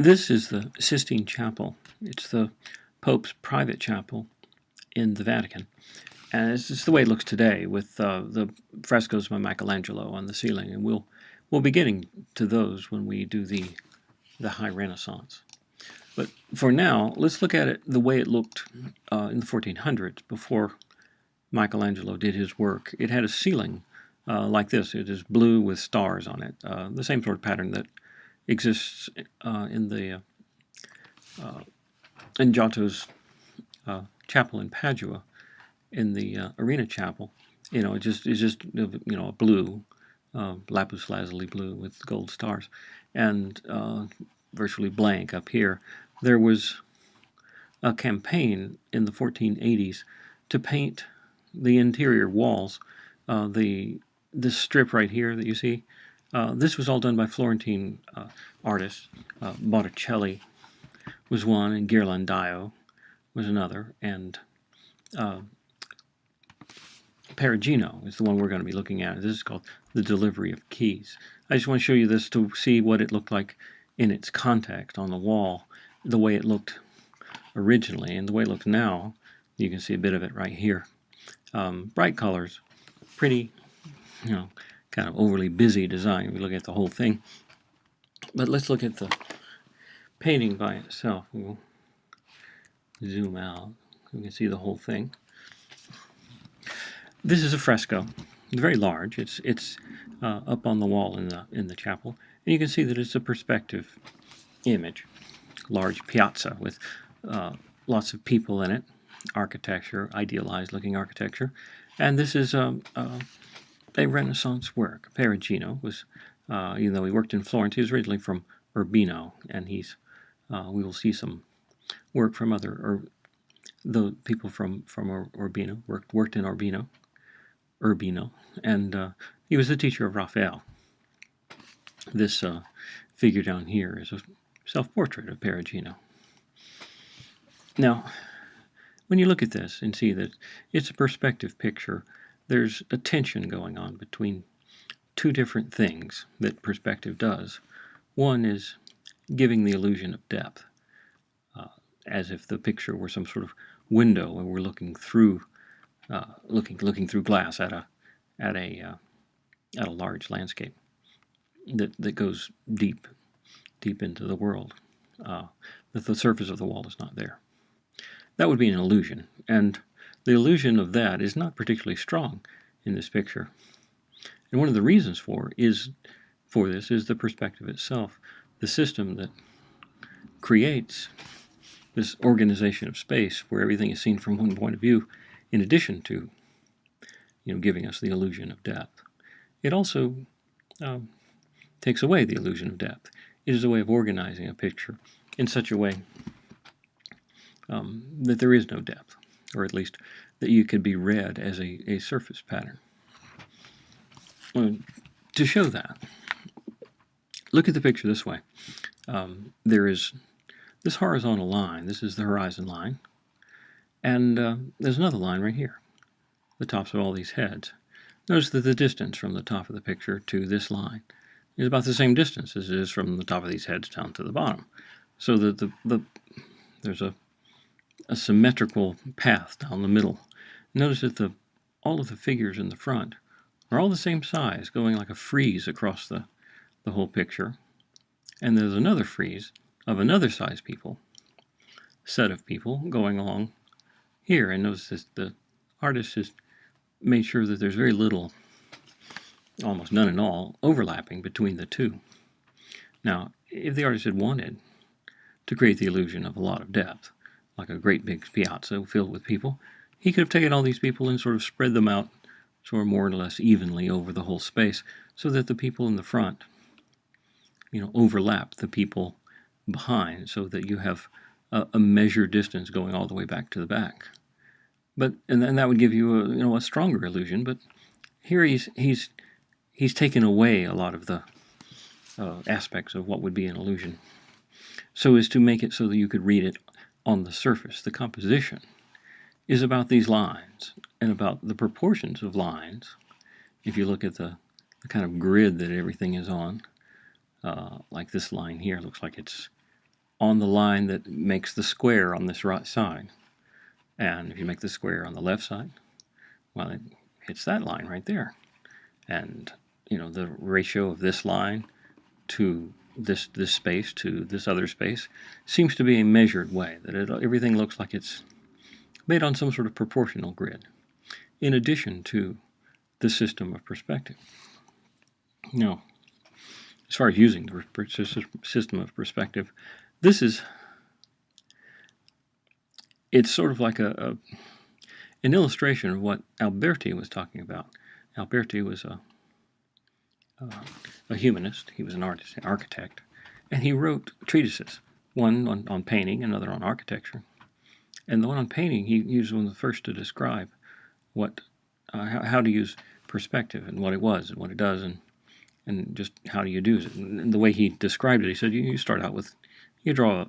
This is the Sistine Chapel. It's the Pope's private chapel in the Vatican. And it's just the way it looks today with the frescoes by Michelangelo on the ceiling. And we'll be getting to those when we do the High Renaissance. But for now, let's look at it the way it looked in the 1400s before Michelangelo did his work. It had a ceiling like this. It is blue with stars on it, the same sort of pattern that exists in Giotto's chapel in Padua, in the Arena Chapel. It's just a blue, lapis lazuli blue with gold stars, and virtually blank up here. There was a campaign in the 1480s to paint the interior walls. This strip right here that you see, this was all done by Florentine artists. Botticelli was one, and Ghirlandaio was another, and Perugino is the one we're going to be looking at. This is called The Delivery of Keys. I just want to show you this to see what it looked like in its context on the wall, the way it looked originally, and the way it looks now. You can see a bit of it right here. Bright colors, pretty, kind of overly busy design. We look at the whole thing. But let's look at the painting by itself. We'll zoom out. You can see the whole thing. This is a fresco, very large. It's up on the wall in the chapel, and you can see that it's a perspective image, large piazza with lots of people in it, architecture, idealized-looking architecture, and this is a Renaissance work. Perugino was, even though he worked in Florence, he was originally from Urbino, and we will see some work from the people from Urbino worked in Urbino, and he was the teacher of Raphael. This figure down here is a self-portrait of Perugino. Now, when you look at this and see that it's a perspective picture, there's a tension going on between two different things that perspective does. One is giving the illusion of depth, as if the picture were some sort of window and we're looking through glass at a large landscape that goes deep into the world. That the surface of the wall is not there. That would be an illusion, and the illusion of that is not particularly strong in this picture. And one of the reasons for this is the perspective itself, the system that creates this organization of space where everything is seen from one point of view, in addition to giving us the illusion of depth. It also takes away the illusion of depth. It is a way of organizing a picture in such a way that there is no depth, or at least that you could be read as a surface pattern. To show that, look at the picture this way. There is this horizontal line. This is the horizon line. And there's another line right here, the tops of all these heads. Notice that the distance from the top of the picture to this line is about the same distance as it is from the top of these heads down to the bottom. So that there's a symmetrical path down the middle. Notice that all of the figures in the front are all the same size, going like a frieze across the whole picture. And there's another frieze of another size set of people going along here. And notice that the artist has made sure that there's very little, almost none at all, overlapping between the two. Now, if the artist had wanted to create the illusion of a lot of depth, like a great big piazza filled with people, he could have taken all these people and sort of spread them out sort of more or less evenly over the whole space, so that the people in the front, overlap the people behind, so that you have a measured distance going all the way back to the back. And then that would give you a stronger illusion. But here he's taken away a lot of the aspects of what would be an illusion, so as to make it so that you could read it on the surface. The composition is about these lines and about the proportions of lines. If you look at the kind of grid that everything is on, like this line here looks like it's on the line that makes the square on this right side. And if you make the square on the left side, well, it hits that line right there. And, the ratio of this line to this space to this other space seems to be a measured way, that everything looks like it's made on some sort of proportional grid, in addition to the system of perspective. Now, as far as using the system of perspective, it's sort of like an illustration of what Alberti was talking about. Alberti was a humanist. He was an artist, an architect, and he wrote treatises, one on painting, another on architecture. And the one on painting, he was one of the first to describe how to use perspective and what it was and what it does and just how do you do it. And the way he described it, he said you start out with, you draw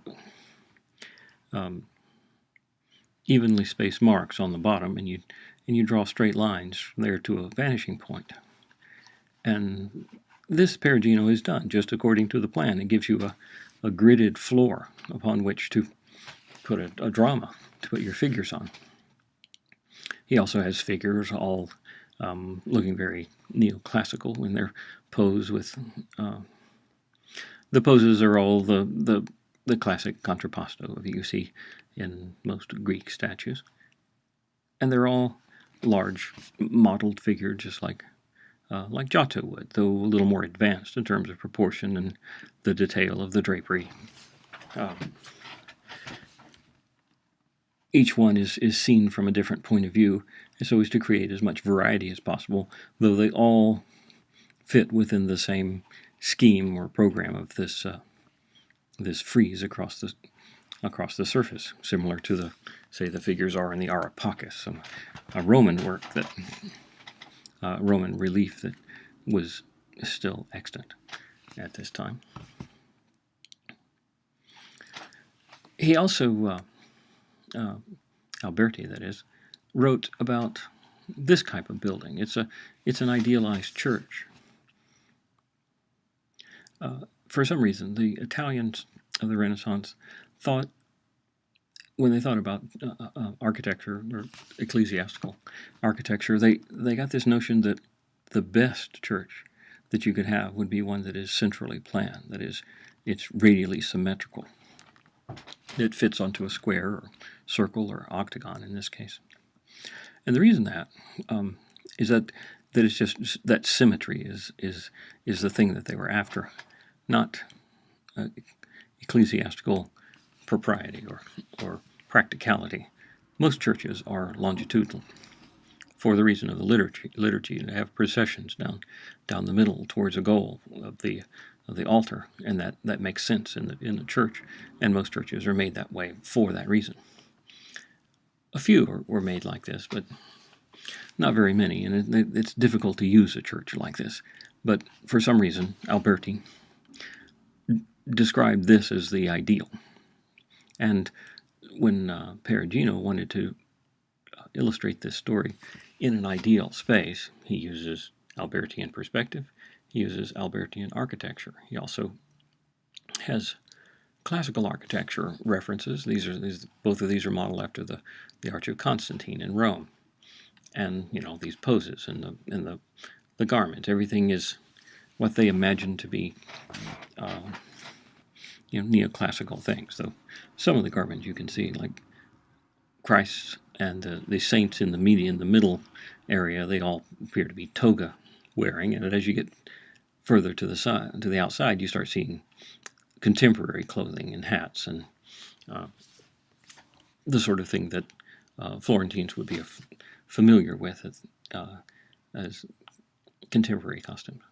evenly spaced marks on the bottom, and you draw straight lines from there to a vanishing point. And this Perugino is done just according to the plan. It gives you a gridded floor upon which to put a drama, to put your figures on. He also has figures all looking very neoclassical in their pose with the poses are all the classic contrapposto that you see in most Greek statues. And they're all large modeled figures, just like Giotto would, though a little more advanced in terms of proportion and the detail of the drapery. Each one is seen from a different point of view, and so as to create as much variety as possible, though they all fit within the same scheme or program of this frieze across the surface, similar to the figures are in the Areopagus, a Roman work Roman relief that was still extant at this time. He also, Alberti that is, wrote about this type of building. It's an idealized church. For some reason, the Italians of the Renaissance thought, when they thought about architecture or ecclesiastical architecture, they got this notion that the best church that you could have would be one that is centrally planned, that is, it's radially symmetrical. It fits onto a square or circle or octagon in this case. And the reason that is that it's just that symmetry is the thing that they were after, not ecclesiastical propriety or practicality. Most churches are longitudinal for the reason of the liturgy. They have processions down the middle towards a goal of the altar, and that makes sense in the church. And most churches are made that way for that reason. A few were made like this, but not very many, and it's difficult to use a church like this. But for some reason, Alberti described this as the ideal. And when Perugino wanted to illustrate this story in an ideal space, he uses Albertian perspective, he uses Albertian architecture. He also has classical architecture references. Both of these are modeled after the Arch of Constantine in Rome. And, these poses and the garment, everything is what they imagine to be neoclassical things. Though some of the garments you can see, like Christ and the saints in the middle area, they all appear to be toga wearing. And as you get further to the outside, you start seeing contemporary clothing and hats and the sort of thing that Florentines would be familiar with as contemporary costumes.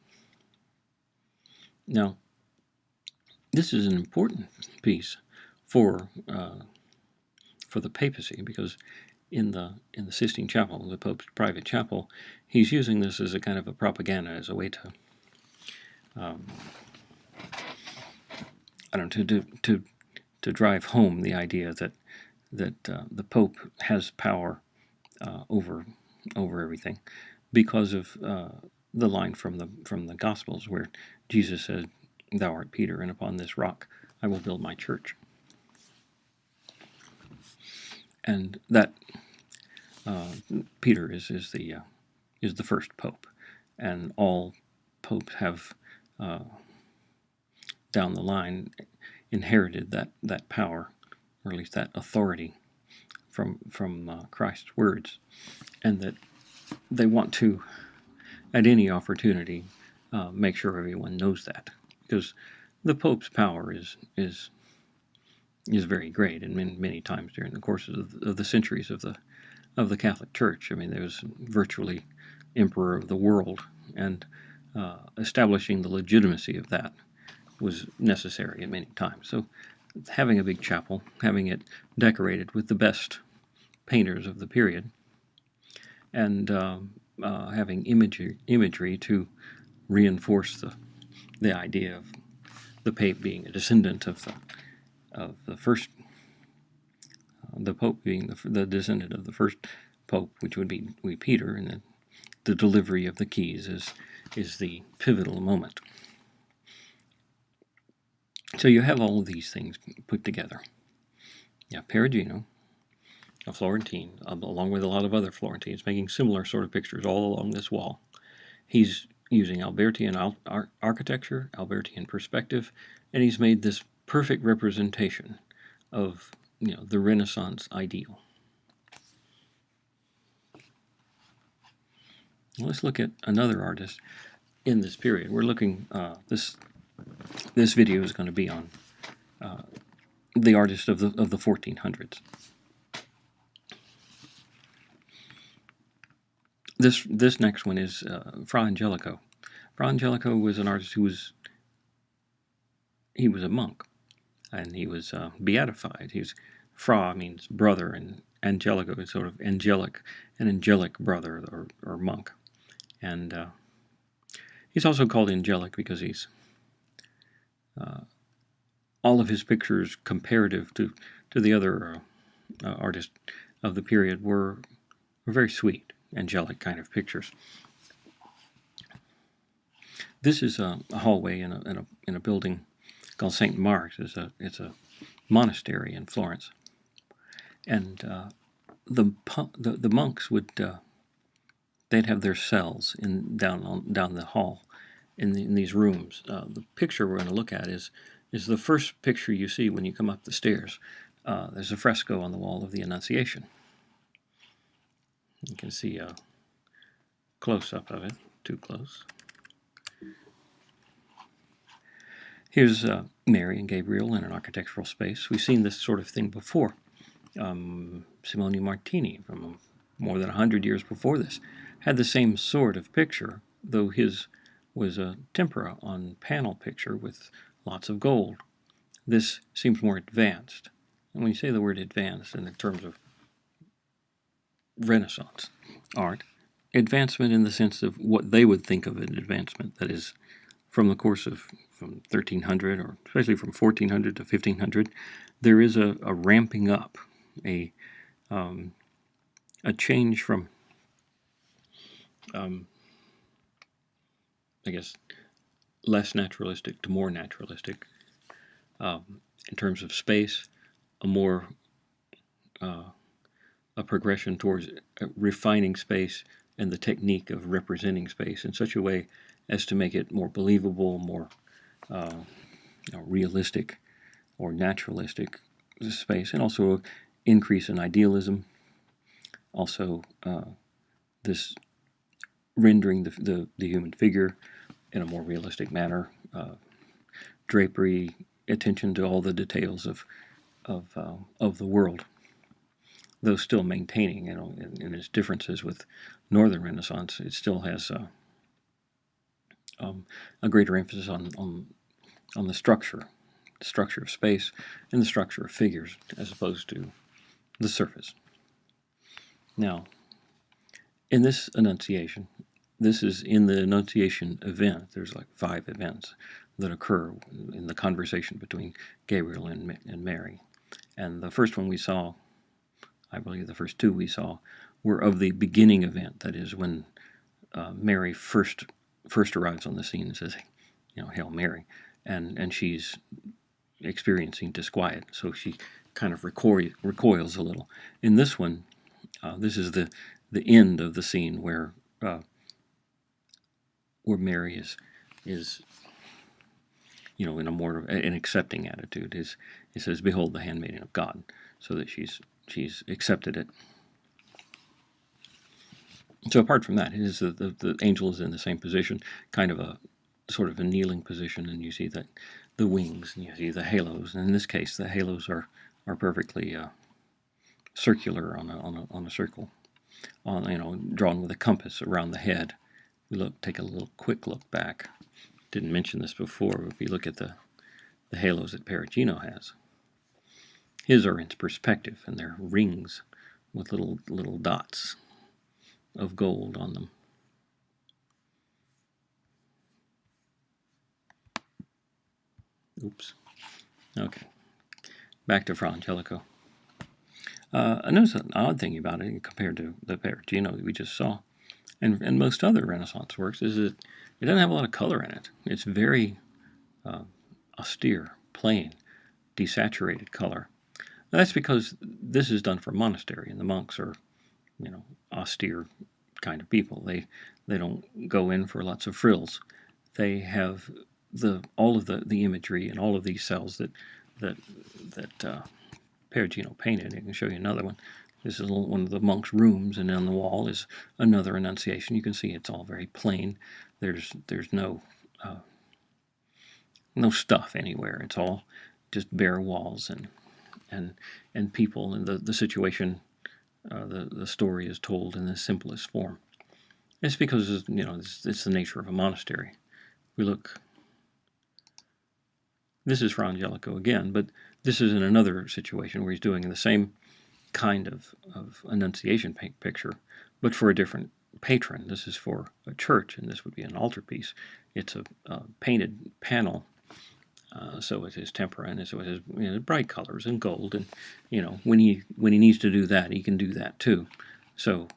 Now, this is an important piece for the papacy, because in the Sistine Chapel, the Pope's private chapel, he's using this as a kind of a propaganda, as a way to to drive home the idea that the Pope has power over everything, because of the line from the Gospels where Jesus said, "Thou art Peter, and upon this rock I will build my church." and that Peter is the first pope, and all popes have down the line inherited that power, or at least that authority from Christ's words, and that they want to, at any opportunity, make sure everyone knows that, because the Pope's power is very great, and many times during the course of the centuries of the Catholic Church. I mean, there was virtually emperor of the world, and establishing the legitimacy of that was necessary at many times. So having a big chapel, having it decorated with the best painters of the period, and having imagery to reinforce the idea of the Pope being a descendant of the first, the Pope being the descendant of the first Pope, which would be Peter, and the delivery of the keys is the pivotal moment. So you have all of these things put together. Yeah, Perugino, a Florentine, along with a lot of other Florentines, making similar sort of pictures all along this wall. He's using Albertian architecture, Albertian perspective, and he's made this perfect representation of the Renaissance ideal. Let's look at another artist in this period. We're looking, this video is going to be on the artist of the 1400s. This next one is Fra Angelico. Fra Angelico was an artist who was a monk, and he was beatified. Fra means brother, and Angelico is sort of angelic, an angelic brother or monk. And he's also called angelic because he's all of his pictures, comparative to the other artists of the period, were very sweet, angelic kind of pictures. This is a hallway in a building called St. Mark's. It's a monastery in Florence, and the monks would they'd have their cells down the hall in these rooms. The picture we're going to look at is the first picture you see when you come up the stairs. There's a fresco on the wall of the Annunciation. You can see a close-up of it, too close. Here's Mary and Gabriel in an architectural space. We've seen this sort of thing before. Simone Martini, from more than 100 years before this, had the same sort of picture, though his was a tempera on panel picture with lots of gold. This seems more advanced. And when you say the word advanced in the terms of Renaissance art, advancement in the sense of what they would think of an advancement, that is, from the course of from 1300, or especially from 1400 to 1500, there is a ramping up, a change from, I guess, less naturalistic to more naturalistic in terms of space, a progression towards refining space and the technique of representing space in such a way as to make it more believable, more realistic or naturalistic space, and also increase in idealism. Also, this rendering the human figure in a more realistic manner, drapery, attention to all the details of the world, though still maintaining, in its differences with Northern Renaissance, it still has a greater emphasis on the structure of space and the structure of figures, as opposed to the surface. Now, in this Annunciation, this is in the Annunciation event. There's like 5 events that occur in the conversation between Gabriel and Mary. And the first one we saw, I believe the first 2 we saw, were of the beginning event. That is when Mary first arrives on the scene and says, Hail Mary, and she's experiencing disquiet. So she kind of recoils a little. In this one, this is the end of the scene where Mary is in a more an accepting attitude. It says, "Behold the handmaiden of God," so that she's accepted it. So apart from that, it is the angel is in the same position, kind of a sort of a kneeling position, and you see that the wings, and you see the halos. And in this case, the halos are perfectly circular on a circle, drawn with a compass around the head. We take a quick look back. Didn't mention this before, but if you look at the halos that Perugino has, his are in perspective, and they're rings with little dots of gold on them. Oops. Okay. Back to Fra Angelico. I notice an odd thing about it compared to the Perugino that we just saw, and most other Renaissance works, is that it doesn't have a lot of color in it. It's very austere, plain, desaturated color. Now, that's because this is done for a monastery, and the monks are, austere kind of people. They don't go in for lots of frills. They have all of the imagery and all of these cells that Perugino painted. I can show you another one. This is one of the monks' rooms, and on the wall is another Annunciation. You can see it's all very plain. There's no stuff anywhere. It's all just bare walls and people, and the situation. The story is told in the simplest form. It's because it's the nature of a monastery. We look. This is Fra Angelico again, but this is in another situation where he's doing the same kind of Annunciation picture, but for a different patron. This is for a church, and this would be an altarpiece. It's a painted panel, so it is tempera, and so it has bright colors and gold, and when he needs to do that, he can do that too. So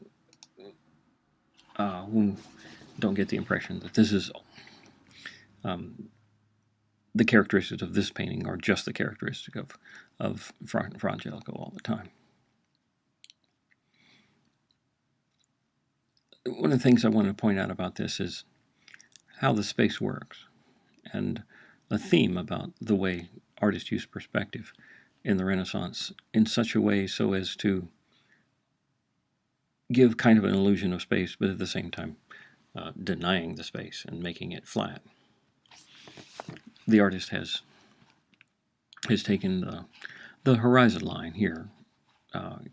don't get the impression that this is the characteristics of this painting are just the characteristic of Fra Angelico all the time. One of the things I want to point out about this is how the space works, and a theme about the way artists use perspective in the Renaissance in such a way so as to give kind of an illusion of space, but at the same time denying the space and making it flat. The artist has taken the horizon line here,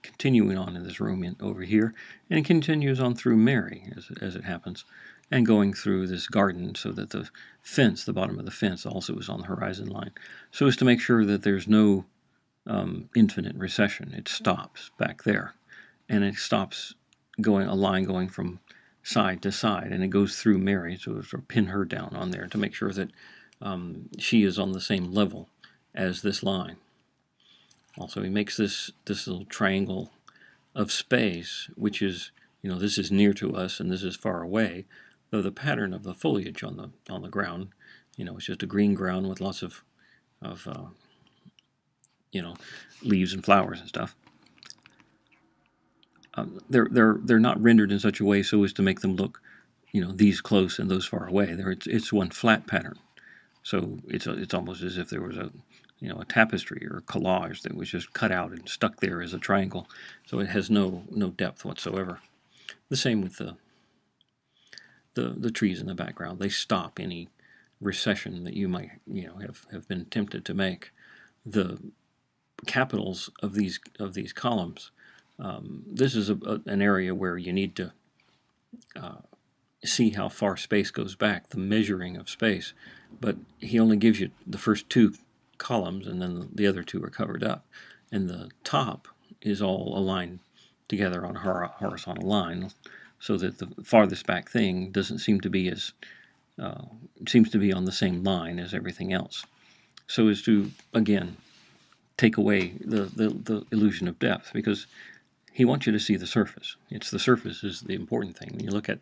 continuing on in this room over here, and it continues on through Mary, as it happens, and going through this garden so that the fence, the bottom of the fence, also is on the horizon line, so as to make sure that there's no infinite recession. It stops back there, and it stops a line going from side to side, and it goes through Mary, so to pin her down on there to make sure that she is on the same level as this line. Also, he makes this little triangle of space, which is, this is near to us and this is far away, though the pattern of the foliage on the ground, it's just a green ground with lots of leaves and flowers and stuff. They're not rendered in such a way so as to make them look, these close and those far away. It's one flat pattern. So it's almost as if there was a tapestry or a collage that was just cut out and stuck there as a triangle. So it has no depth whatsoever. The same with the trees in the background. They stop any recession that you might have been tempted to make. The capitals of these columns. This is an area where you need to see how far space goes back, the measuring of space. But he only gives you the first two columns, and then the other two are covered up. And the top is all aligned together on a horizontal line, so that the farthest back thing doesn't seem to be seems to be on the same line as everything else. So as to, again, take away the illusion of depth, because he wants you to see the surface. It's the surface is the important thing. When you look at,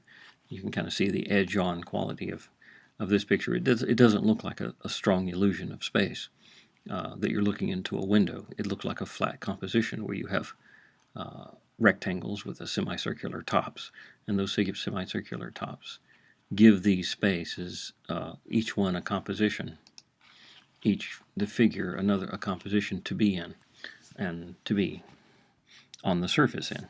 you can kind of see the edge-on quality of this picture. It doesn't look like a strong illusion of space. that you're looking into a window. It looks like a flat composition where you have rectangles with a semicircular tops, and those semicircular tops give these spaces, each one a composition, the figure a composition to be in and to be on the surface in.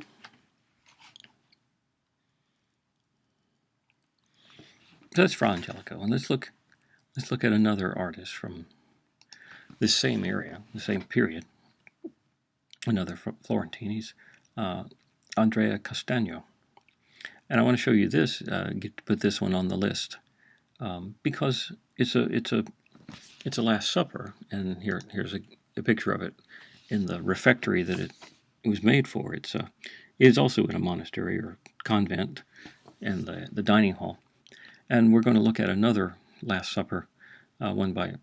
So that's Fra Angelico, and let's look at another artist from this same area, the same period. Another Florentine. He's Andrea Castagno, and I want to show you this. Get to put this one on the list because it's a Last Supper, and here's a picture of it in the refectory that it was made for. It is also in a monastery or convent, and the dining hall. And we're going to look at another Last Supper, one by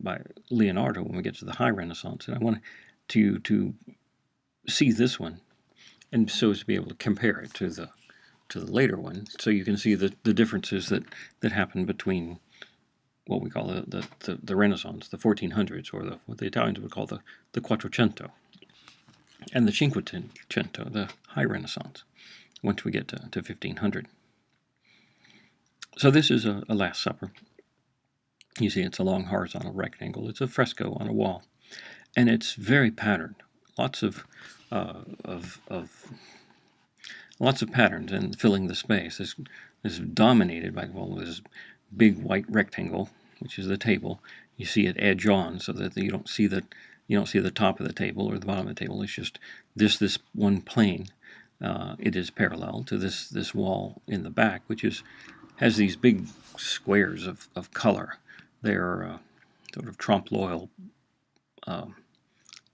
Leonardo, when we get to the High Renaissance. And I want to see this one, and so as to be able to compare it to the later one, so you can see the differences that happen between what we call the Renaissance, the 1400s, or what the Italians would call the Quattrocento, and the Cinquecento, the High Renaissance, once we get to 1500. So this is a Last Supper. You see, it's a long horizontal rectangle. It's a fresco on a wall, and it's very patterned. Lots of patterns and filling the space. This is dominated by this big white rectangle, which is the table. You see it edge on so that you don't see the top of the table or the bottom of the table. It's just this one plane. It is parallel to this wall in the back, which has these big squares of color. They're sort of trompe l'oeil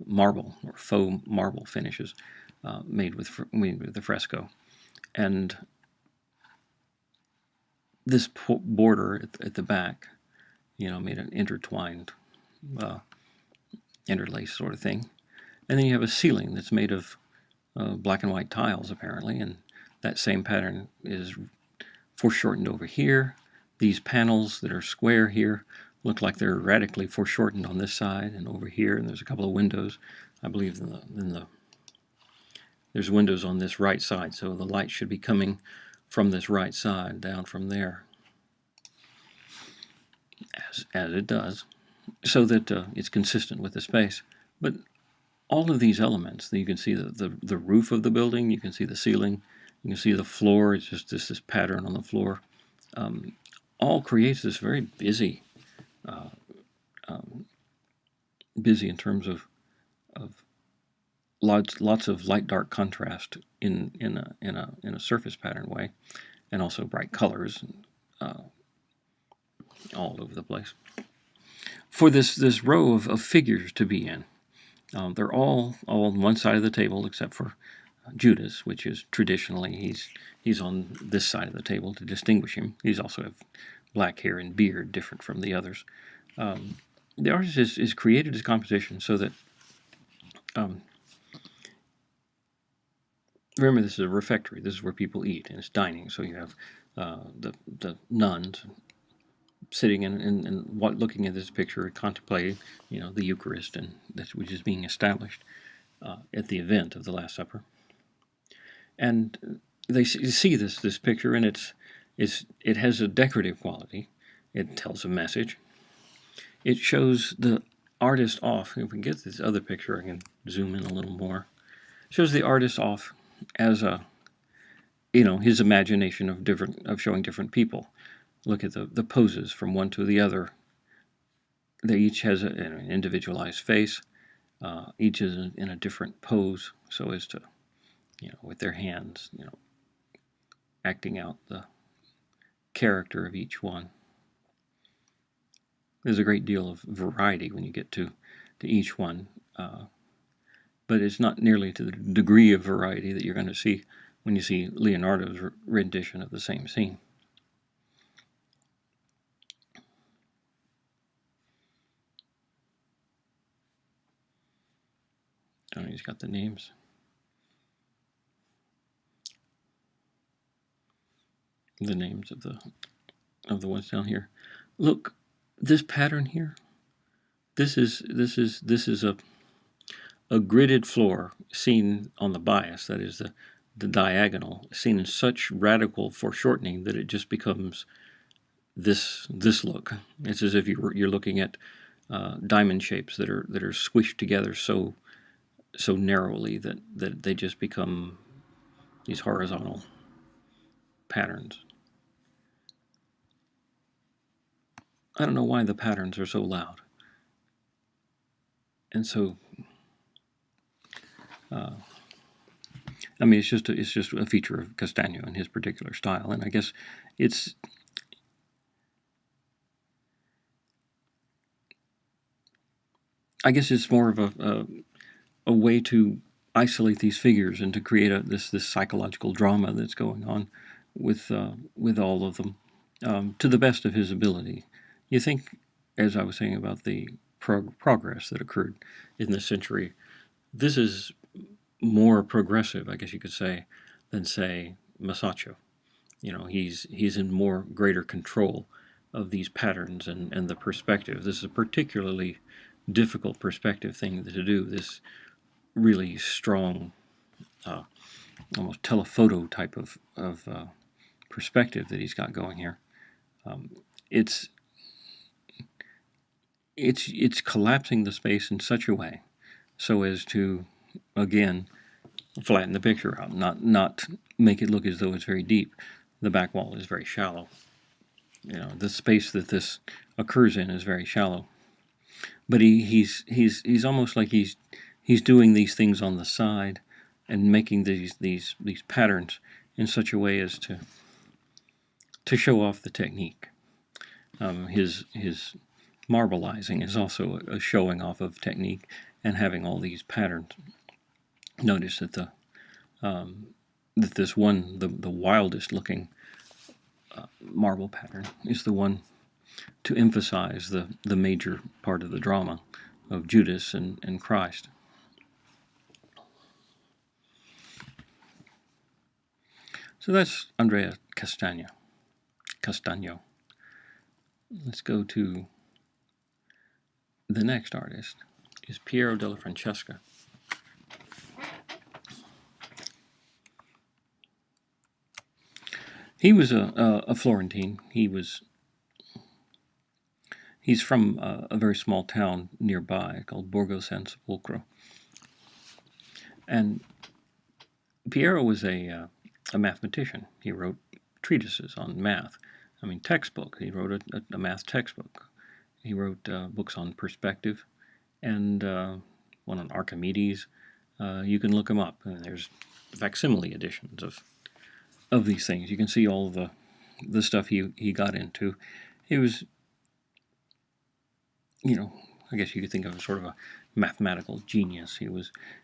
marble or faux marble finishes made with the fresco, and this border at the back, made an intertwined, interlaced sort of thing, and then you have a ceiling that's made of black and white tiles apparently, and that same pattern is foreshortened over here. These panels that are square here look like they're radically foreshortened on this side and over here, and there's a couple of windows. I believe there's windows on this right side, so the light should be coming from this right side down from there, as it does, so that it's consistent with the space. But all of these elements, you can see the roof of the building, you can see the ceiling, you can see the floor. It's just this pattern on the floor. All creates this very busy in terms of lots of light dark contrast in a surface pattern way, and also bright colors all over the place. For this row of figures to be in, they're all on one side of the table except for Judas, which is traditionally he's on this side of the table to distinguish him. He's also have black hair and beard, different from the others. The artist is created his composition so that remember, this is a refectory. This is where people eat, and it's dining. So you have the nuns sitting and looking at this picture, contemplating, the Eucharist, and which is being established at the event of the Last Supper. And they see this picture, and it has a decorative quality. It tells a message. It shows the artist off. If we can get this other picture, I can zoom in a little more. It shows the artist off as his imagination of showing different people. Look at the poses from one to the other. They each has an individualized face. Each is in a different pose, so as to, with their hands, acting out the character of each one. There's a great deal of variety when you get to each one, but it's not nearly to the degree of variety that you're going to see when you see Leonardo's rendition of the same scene. He's got the names. The names of the ones down here. Look, this pattern here, This is a gridded floor seen on the bias, that is the diagonal, seen in such radical foreshortening that it just becomes this look. It's as if you're looking at diamond shapes that are squished together so narrowly that they just become these horizontal patterns. I don't know why the patterns are so loud and so. Uh, I mean, it's just a feature of Castagno and his particular style, and I guess it's it's more of a way to isolate these figures and to create this psychological drama that's going on with all of them to the best of his ability. You think, as I was saying about the progress that occurred in this century, this is more progressive, I guess you could say, than say Masaccio. You know, he's in more greater control of these patterns and the perspective. This is a particularly difficult perspective thing to do. This really strong, uh, almost telephoto type of perspective that he's got going here. Um, it's it's collapsing the space in such a way so as to again flatten the picture out, not make it look as though it's very deep. The back wall is very shallow. You know, the space that this occurs in is very shallow. But he's almost like he's doing these things on the side and making these patterns in such a way as to show off the technique. His marbleizing is also a showing off of technique and having all these patterns. Notice that that this one, the wildest looking marble pattern, is the one to emphasize the major part of the drama of Judas and Christ. So that's Andrea Castagno. Let's go to the next artist, is Piero della Francesca. He was a Florentine. He's from a very small town nearby called Borgo San Sepolcro. And Piero was a mathematician. He wrote treatises on math. I mean, textbook. He wrote a math textbook. He wrote books on perspective and one on Archimedes. You can look him up. And there's facsimile editions of these things. You can see all the stuff he got into. He was, you know, I guess you could think of as sort of a mathematical genius.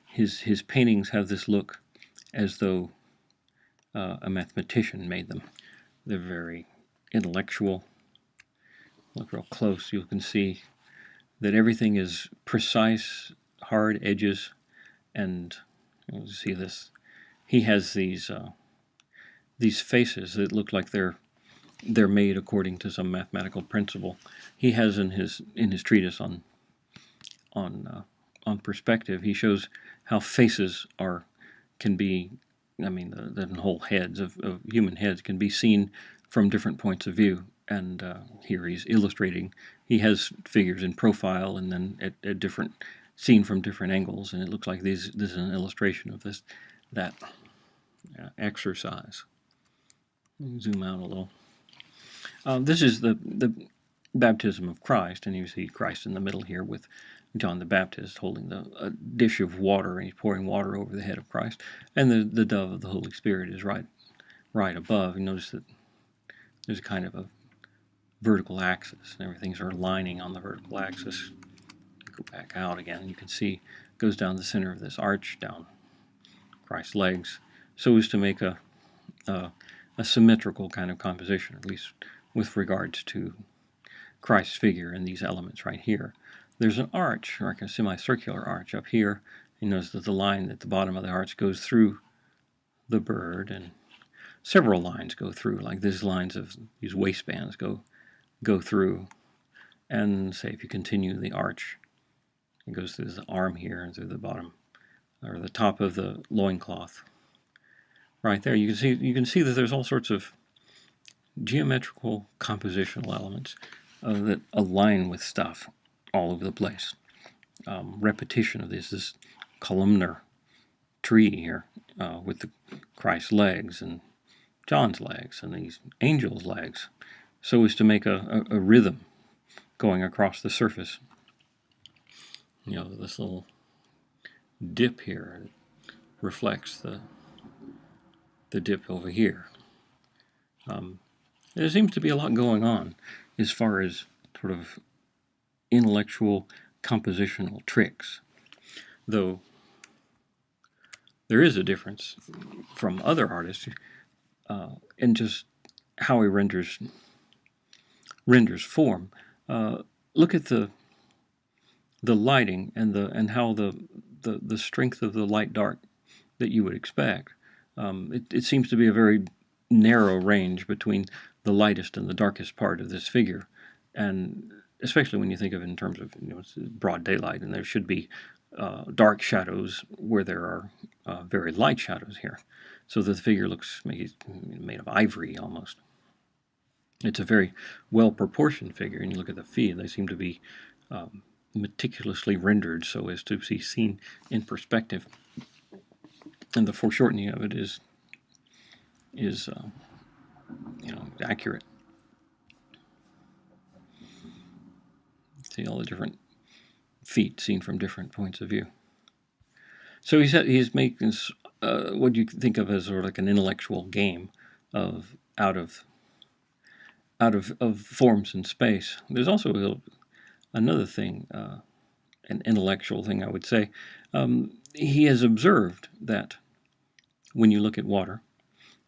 His paintings have this look as though a mathematician made them. They're very intellectual. Look real close, you can see that everything is precise, hard edges, and you'll see this. He has these faces that look like they're made according to some mathematical principle. He has in his treatise on perspective. He shows how faces can be. I mean, the whole heads of human heads can be seen from different points of view. And here he's illustrating. He has figures in profile and then at different, seen from different angles, and it looks like this is an illustration of that exercise. Zoom out a little. This is the baptism of Christ, and you see Christ in the middle here with John the Baptist holding a dish of water, and he's pouring water over the head of Christ, and the dove of the Holy Spirit is right above. You notice that there's kind of a vertical axis, and everything's sort of lining on the vertical axis. Go back out again, and you can see it goes down the center of this arch, down Christ's legs, so as to make a symmetrical kind of composition, at least with regards to Christ's figure and these elements right here. There's an arch, like a semicircular arch up here. You notice that the line at the bottom of the arch goes through the bird, and several lines go through, like these lines of these waistbands go through And say if you continue the arch, it goes through the arm here and through the bottom, or the top of the loincloth. Right there, you can see that there's all sorts of geometrical compositional elements that align with stuff all over the place. Repetition of this columnar tree here with the Christ's legs and John's legs and these angels' legs, so as to make a rhythm going across the surface. This little dip here reflects the dip over here. There seems to be a lot going on as far as sort of intellectual compositional tricks, though there is a difference from other artists in just how he renders form. Look at the lighting and how the strength of the light dark that you would expect. It seems to be a very narrow range between the lightest and the darkest part of this figure, and especially when you think of it in terms of it's broad daylight, and there should be dark shadows where there are very light shadows here, so that the figure looks made of ivory almost. It's a very well proportioned figure, and you look at the feet; they seem to be meticulously rendered so as to be seen in perspective, and the foreshortening of it is accurate. See all the different feet seen from different points of view. So he's making what you think of as sort of like an intellectual game of out of forms in space. There's also another thing, an intellectual thing, I would say. He has observed that when you look at water,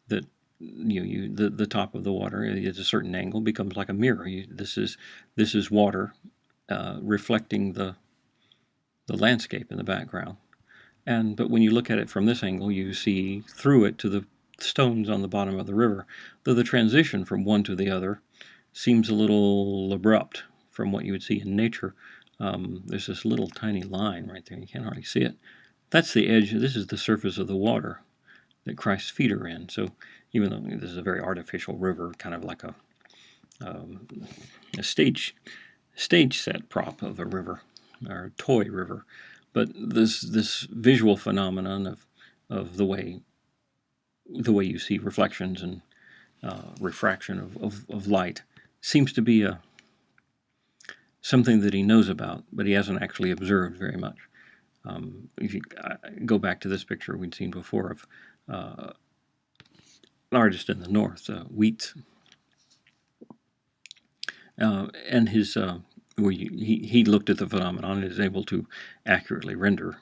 that the top of the water at a certain angle becomes like a mirror. This is water reflecting the landscape in the background. But when you look at it from this angle, you see through it to the stones on the bottom of the river, though the transition from one to the other seems a little abrupt from what you would see in nature. There's this little tiny line right there. You can't hardly see it. That's the edge. This is the surface of the water that Christ's feet are in. So even though this is a very artificial river, kind of like a stage set prop of a river, or a toy river, but this visual phenomenon of the way you see reflections and refraction of light seems to be something that he knows about, but he hasn't actually observed very much. If you go back to this picture we'd seen before of an artist in the north, Wheat, and his where he looked at the phenomenon and is able to accurately render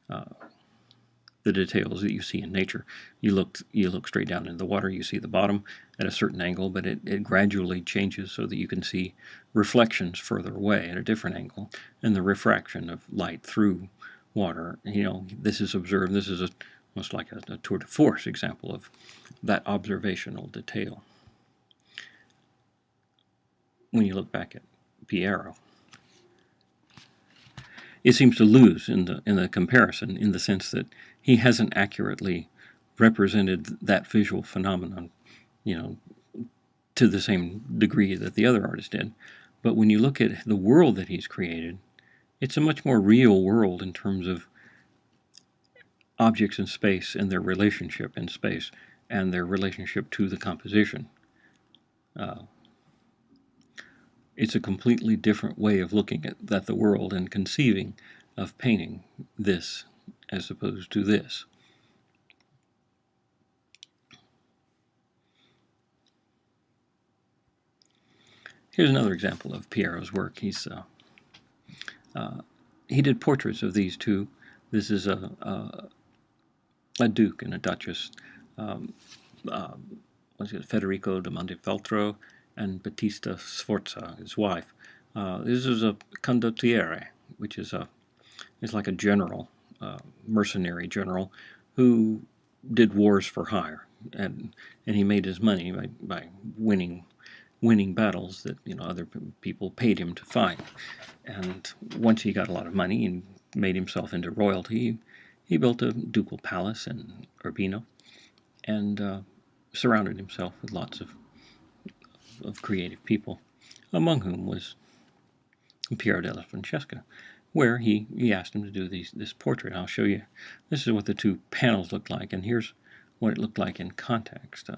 the details that you see in nature. You look straight down into the water, you see the bottom at a certain angle, but it gradually changes so that you can see reflections further away at a different angle, and the refraction of light through water. This is observed. This is almost like a tour de force example of that observational detail. When you look back at Piero, it seems to lose in the comparison, in the sense that he hasn't accurately represented that visual phenomenon, to the same degree that the other artist did. But when you look at the world that he's created, it's a much more real world in terms of objects in space and their relationship in space and their relationship to the composition. It's a completely different way of looking at the world and conceiving of painting this as opposed to this. Here's another example of Piero's work. He did portraits of these two. This is a duke and a duchess, Federico de Montefeltro and Battista Sforza, his wife. This is a condottiere, which is like a general, mercenary general, who did wars for hire, and he made his money by winning winning battles that other people paid him to fight. And once he got a lot of money and made himself into royalty, he built a ducal palace in Urbino and surrounded himself with lots of creative people, among whom was Piero della Francesca, where he asked him to do this portrait. I'll show you. This is what the two panels looked like, and here's what it looked like in context.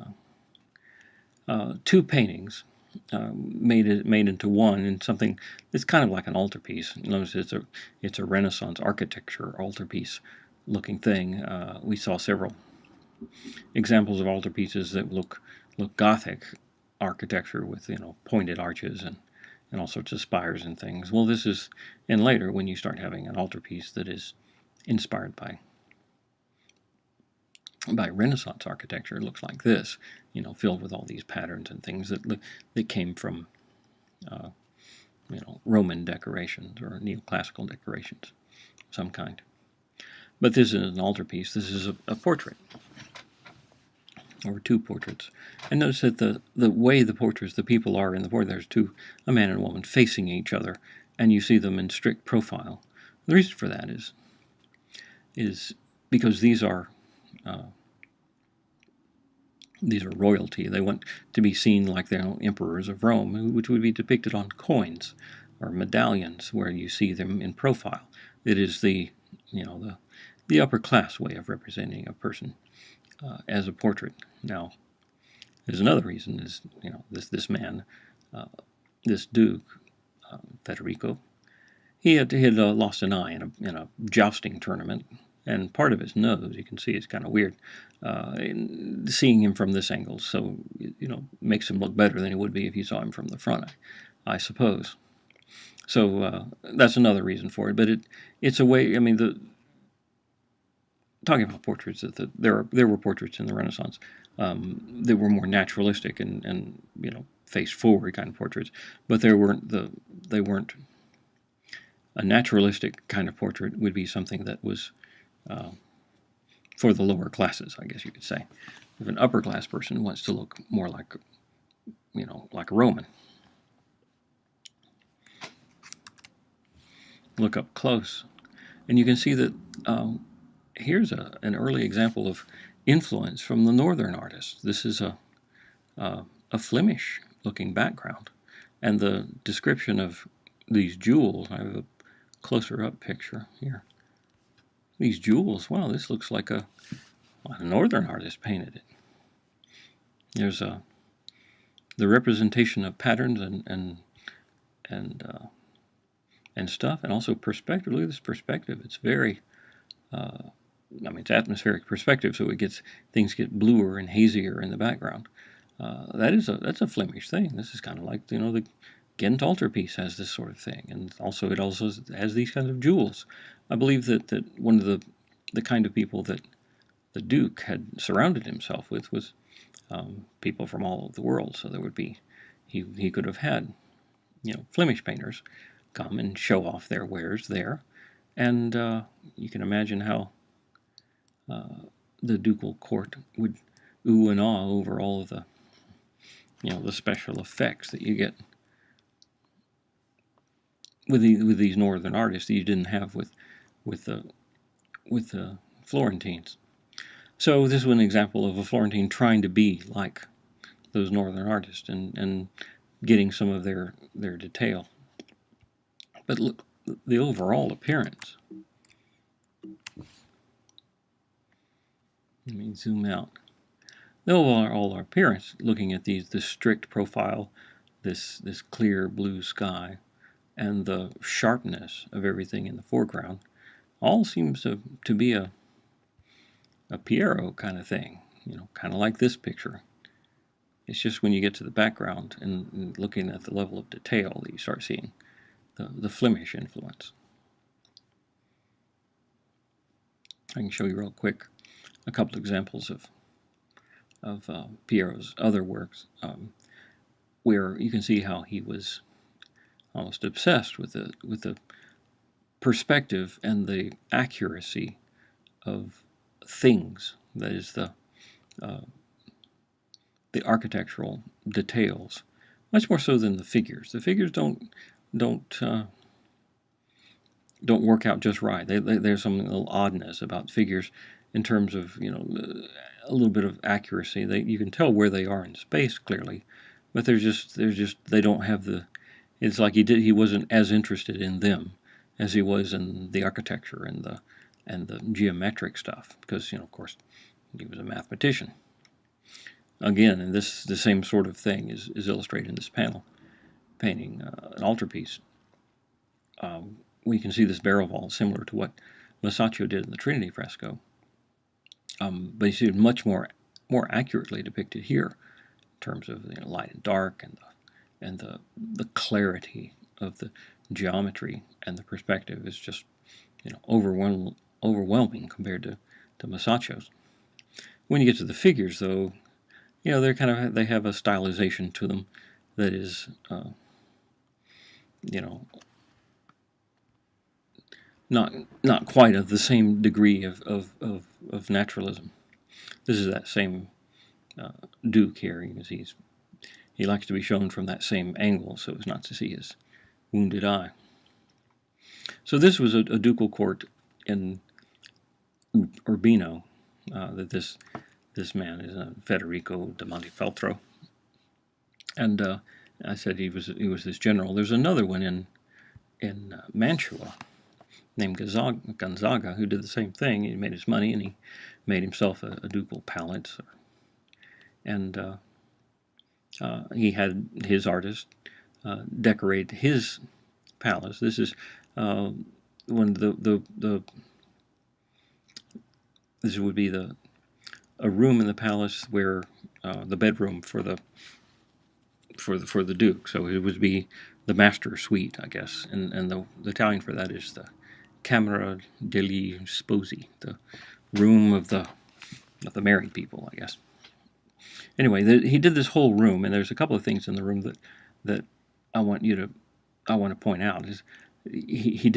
Two paintings made into one, in something that's kind of like an altarpiece. Notice it's a Renaissance architecture altarpiece looking thing. We saw several examples of altarpieces that look Gothic architecture with pointed arches and all sorts of spires and things. Well, this is, and later when you start having an altarpiece that is inspired by Renaissance architecture, it looks like this, filled with all these patterns and things that came from Roman decorations or neoclassical decorations of some kind. But this is an altarpiece. This is a portrait, or two portraits. And notice that the way the portraits, the people are in the portrait, there's a man and a woman facing each other, and you see them in strict profile. The reason for that is because these are royalty. They want to be seen like the emperors of Rome, which would be depicted on coins or medallions, where you see them in profile. It is the upper class way of representing a person as a portrait. Now, there's another reason: is this man, this Duke, Federico, he had lost an eye in a jousting tournament, and part of his nose, you can see, is kind of weird. Seeing him from this angle, so makes him look better than he would be if you saw him from the front, I suppose. So that's another reason for it. But it's a way. I mean, talking about portraits, there were portraits in the Renaissance that were more naturalistic and face forward kind of portraits, but they weren't a naturalistic kind of portrait would be something that was for the lower classes, I guess you could say. If an upper class person wants to look more like like a Roman. Look up close, and you can see that here's an early example of influence from the northern artists. This is a Flemish-looking background, and the description of these jewels. I have a closer-up picture here. These jewels. Wow, this looks like a northern artist painted it. There's the representation of patterns and stuff, and also perspective. Look at this perspective. It's very, it's atmospheric perspective, so things get bluer and hazier in the background. That's a Flemish thing. This is kind of like the Ghent altarpiece has this sort of thing, and it also has these kinds of jewels. I believe that one of the kind of people that the Duke had surrounded himself with was people from all over the world. So there would be he could have had Flemish painters come and show off their wares there, and you can imagine how the ducal court would ooh and ah over all of the the special effects that you get with these northern artists that you didn't have with the Florentines. So this was an example of a Florentine trying to be like those northern artists and getting some of their detail. But look, the overall appearance. Let me zoom out. The overall appearance, looking at this strict profile, this clear blue sky, and the sharpness of everything in the foreground, all seems to be a Piero kind of thing, kind of like this picture. It's just when you get to the background and looking at the level of detail that you start seeing the Flemish influence. I can show you real quick a couple examples of Piero's other works, where you can see how he was almost obsessed with the perspective and the accuracy of things. That is the architectural details much more so than the figures. The figures don't work out just right. There's some little oddness about figures in terms of a little bit of accuracy. You can tell where they are in space clearly, but they don't have the. It's like he wasn't as interested in them as he was in the architecture and the geometric stuff, because of course he was a mathematician. Again, and the same sort of thing is illustrated in this painting, an altarpiece. We can see this barrel vault similar to what Masaccio did in the Trinity fresco, but you see it much more accurately depicted here in terms of light and dark and the clarity of the geometry, and the perspective is just overwhelming compared to Masaccio's. When you get to the figures, though, they have a stylization to them that is not quite of the same degree of naturalism. This is that same Duke here. He likes to be shown from that same angle so as not to see his wounded eye. So this was a ducal court in Urbino that this man is Federico da Montefeltro, and I said he was this general. There's another one in Mantua named Gonzaga, who did the same thing. He made his money and he made himself a ducal palace, and he had his artist decorate his palace. This is when this would be a room in the palace where the bedroom for the Duke. So it would be the master suite, I guess, and the Italian for that is the Camera degli Sposi, the room of the married people, I guess. Anyway, he did this whole room, and there's a couple of things in the room that I want to point out. He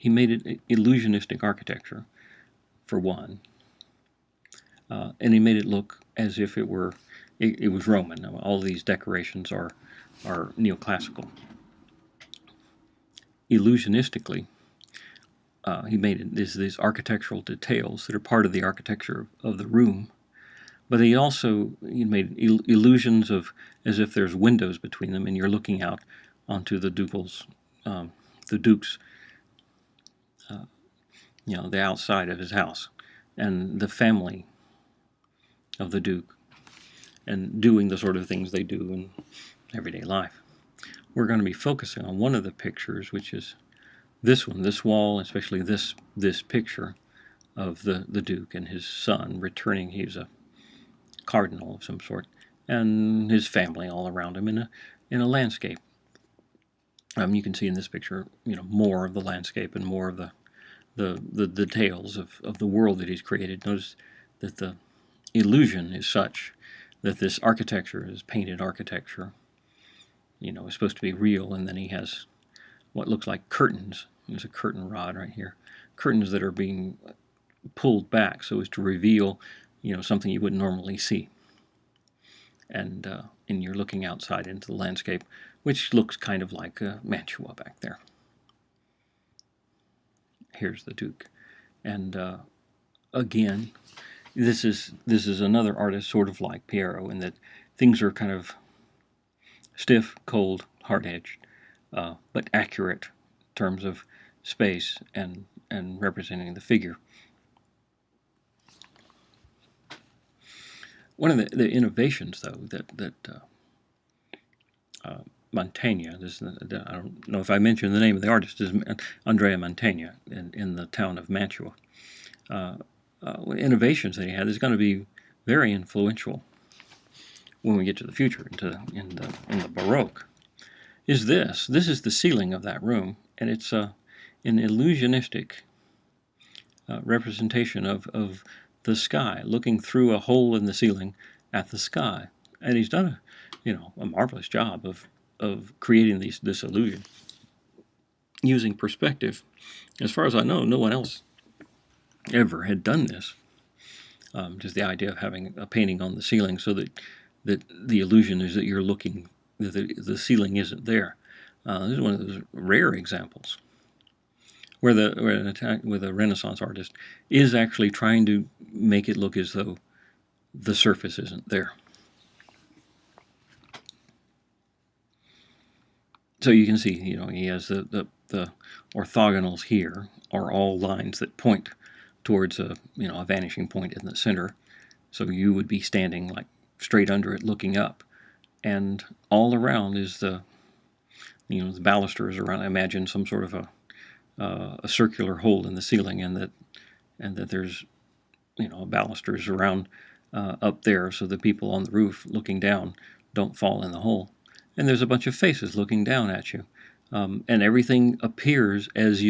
made it illusionistic architecture, for one, and he made it look as if it was Roman. All these decorations are neoclassical. Illusionistically, he made it these architectural details that are part of the architecture of the room, but he made illusions of as if there's windows between them and you're looking out onto the Duke's the outside of his house and the family of the Duke, and doing the sort of things they do in everyday life. We're going to be focusing on one of the pictures, which is this one, this wall, especially this picture of the Duke and his son returning. He's a cardinal of some sort, and his family all around him in a landscape. You can see in this picture, more of the landscape and more of the details of the world that he's created. Notice that the illusion is such that this architecture is painted architecture. Is supposed to be real, and then he has what looks like curtains. There's a curtain rod right here. Curtains that are being pulled back so as to reveal, something you wouldn't normally see. And you're looking outside into the landscape, which looks kind of like Mantua back there. Here's the Duke. And again, this is another artist sort of like Piero in that things are kind of stiff, cold, hard-edged, but accurate in terms of space and representing the figure. One of the innovations, though, that Mantegna, I don't know if I mentioned the name of the artist, is Andrea Mantegna in the town of Mantua. Innovations that he had is going to be very influential when we get to the future, in the Baroque, is this. This is the ceiling of that room, and it's an illusionistic representation of the sky, looking through a hole in the ceiling at the sky. And he's done a marvelous job of creating this illusion using perspective. As far as I know, no one else ever had done this. Just the idea of having a painting on the ceiling so that that the illusion is that you're looking, that the ceiling isn't there. This is one of those rare examples where the Renaissance artist is actually trying to make it look as though the surface isn't there. So you can see, he has the orthogonals here are all lines that point towards a vanishing point in the center. So you would be standing like straight under it, looking up, and all around is the balusters around. I imagine some sort of a circular hole in the ceiling, and that there's balusters around up there, so the people on the roof looking down don't fall in the hole. And there's a bunch of faces looking down at you, and everything appears as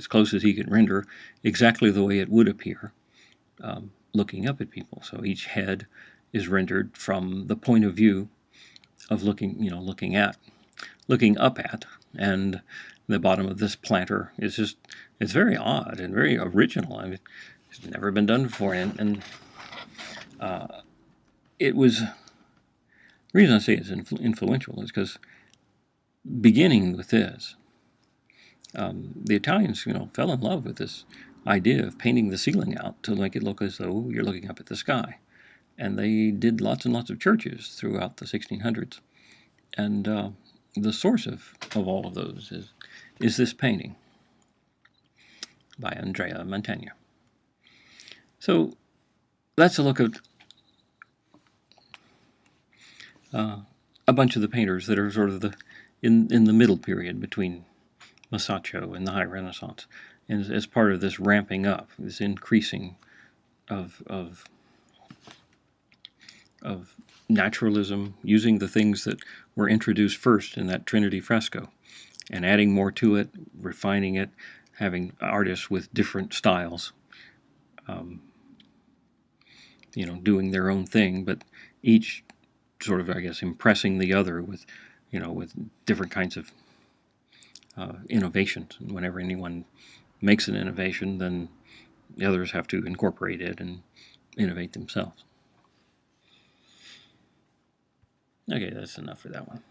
close as he can render, exactly the way it would appear looking up at people. So each head is rendered from the point of view of looking up at, and the bottom of this planter is it's very odd and very original. I mean, it's never been done before, and it was, the reason I say it's influential is because beginning with this, the Italians, fell in love with this idea of painting the ceiling out to make it look as though you're looking up at the sky. And they did lots and lots of churches throughout the 1600s. And the source of all of those is this painting by Andrea Mantegna. So that's a look at a bunch of the painters that are sort of in the middle period between Masaccio and the High Renaissance, and as part of this ramping up, this increasing of naturalism, using the things that were introduced first in that Trinity fresco, and adding more to it, refining it, having artists with different styles, doing their own thing, but each sort of, I guess, impressing the other with different kinds of innovations. And whenever anyone makes an innovation, then the others have to incorporate it and innovate themselves. Okay, that's enough for that one.